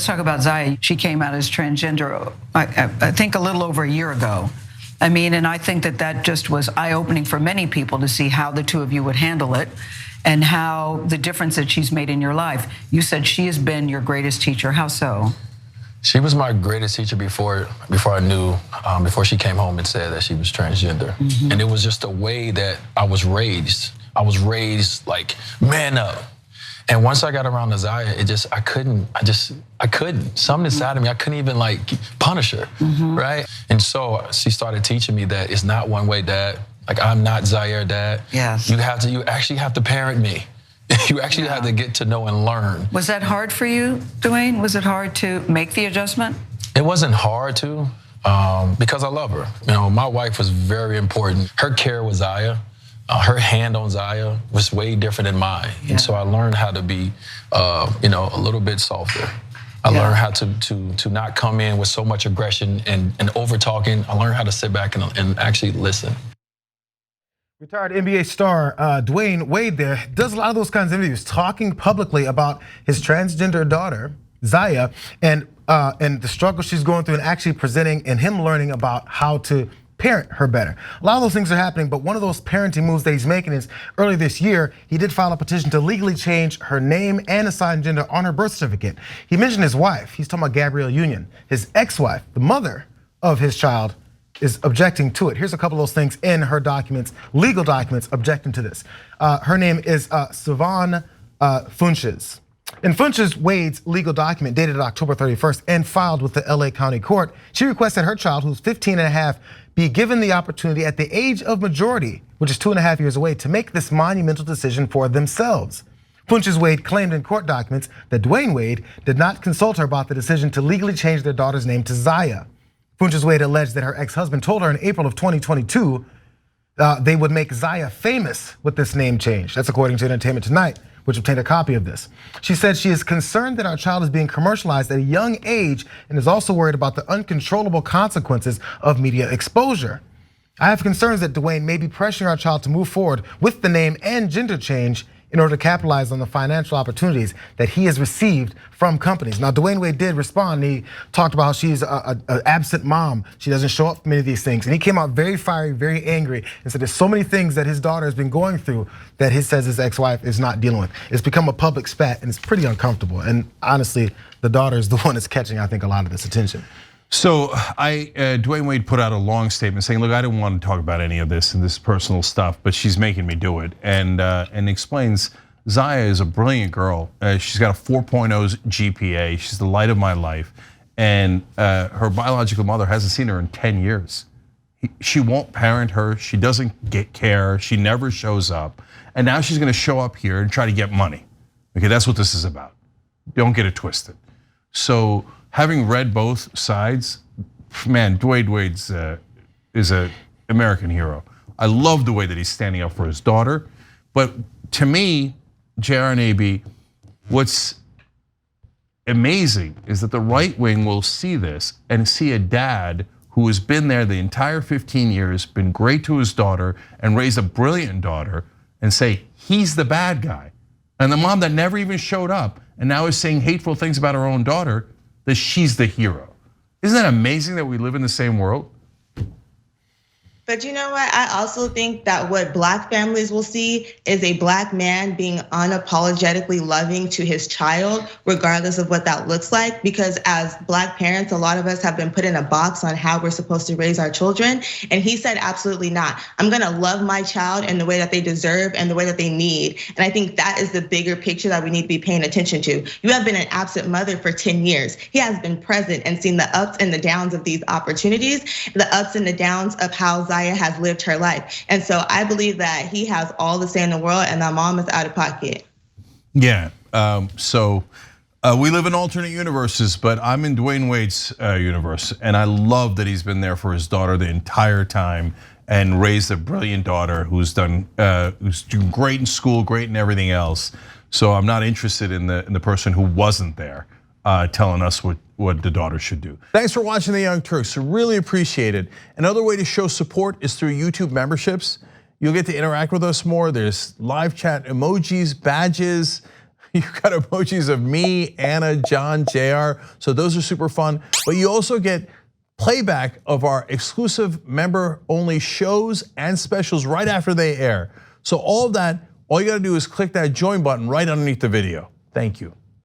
Let's talk about Zaya. She came out as transgender, I think a little over a year ago. I mean, and I think that just was eye-opening for many people to see how the two of you would handle it and how the difference that she's made in your life. You said she has been your greatest teacher. How so? She was my greatest teacher before I knew, before she came home and said that she was transgender. Mm-hmm. And it was just the way that I was raised. I was raised like, man up. And once I got around Zaya, I couldn't. Something inside of me, I couldn't even like punish her, right? And so she started teaching me that it's not one way, Dad. Like, I'm not Zaya, Dad. Yes. You actually have to parent me. You actually have to get to know and learn. Was that hard for you, Dwayne? Was it hard to make the adjustment? It wasn't hard to, because I love her. You know, my wife was very important. Her care with Zaya, her hand on Zaya was way different than mine. Yeah. And so I learned how to be, a little bit softer. I learned how to not come in with so much aggression and over talking. I learned how to sit back and actually listen. Retired NBA star Dwyane Wade there does a lot of those kinds of interviews, talking publicly about his transgender daughter, Zaya, and the struggle she's going through, and actually presenting and him learning about how to parent her better. A lot of those things are happening, but one of those parenting moves that he's making is earlier this year, he did file a petition to legally change her name and assign gender on her birth certificate. He mentioned his wife. He's talking about Gabrielle Union, his ex-wife, the mother of his child, is objecting to it. Here's a couple of those things in her documents, legal documents, objecting to this. Her name is Sivan Funches. In Funches-Wade's legal document dated October 31st and filed with the LA County Court, she requested her child, who's 15 and a half, be given the opportunity at the age of majority, which is 2.5 years away, to make this monumental decision for themselves. Funches-Wade claimed in court documents that Dwyane Wade did not consult her about the decision to legally change their daughter's name to Zaya. Funches-Wade alleged that her ex-husband told her in April of 2022 they would make Zaya famous with this name change. That's according to Entertainment Tonight, which obtained a copy of this. She said she is concerned that our child is being commercialized at a young age and is also worried about the uncontrollable consequences of media exposure. I have concerns that Dwayne may be pressuring our child to move forward with the name and gender change in order to capitalize on the financial opportunities that he has received from companies. Now, Dwyane Wade did respond. He talked about how she's an absent mom. She doesn't show up for many of these things. And he came out very fiery, very angry, and said there's so many things that his daughter has been going through that he says his ex-wife is not dealing with. It's become a public spat, and it's pretty uncomfortable. And honestly, the daughter is the one that's catching, I think, a lot of this attention. So Dwyane Wade put out a long statement saying, look, I didn't want to talk about any of this and this personal stuff, but she's making me do it. And explains Zaya is a brilliant girl. She's got a 4.0 GPA. She's the light of my life. And her biological mother hasn't seen her in 10 years. She won't parent her. She doesn't get care. She never shows up. And now she's gonna show up here and try to get money. Okay, that's what this is about. Don't get it twisted. So, having read both sides, man, Dwyane Wade is an American hero. I love the way that he's standing up for his daughter. But to me, JR and AB, what's amazing is that the right wing will see this and see a dad who has been there the entire 15 years, been great to his daughter, and raised a brilliant daughter, and say he's the bad guy. And the mom that never even showed up and now is saying hateful things about her own daughter, that she's the hero. Isn't that amazing that we live in the same world? But you know what? I also think that what Black families will see is a Black man being unapologetically loving to his child, regardless of what that looks like. Because as Black parents, a lot of us have been put in a box on how we're supposed to raise our children. And he said, absolutely not. I'm gonna love my child in the way that they deserve and the way that they need. And I think that is the bigger picture that we need to be paying attention to. You have been an absent mother for 10 years. He has been present and seen the ups and the downs of these opportunities, the ups and the downs of how Zaya has lived her life. And so I believe that he has all the say in the world and that mom is out of pocket. Yeah, so we live in alternate universes, but I'm in Dwyane Wade's universe. And I love that he's been there for his daughter the entire time and raised a brilliant daughter who's doing great in school, great in everything else. So I'm not interested in the person who wasn't there telling us what the daughter should do. Thanks for watching The Young Turks, really appreciate it. Another way to show support is through YouTube memberships. You'll get to interact with us more. There's live chat emojis, badges. You got emojis of me, Anna, John, JR. So those are super fun. But you also get playback of our exclusive member-only shows and specials right after they air. So all of that, all you gotta do is click that join button right underneath the video. Thank you.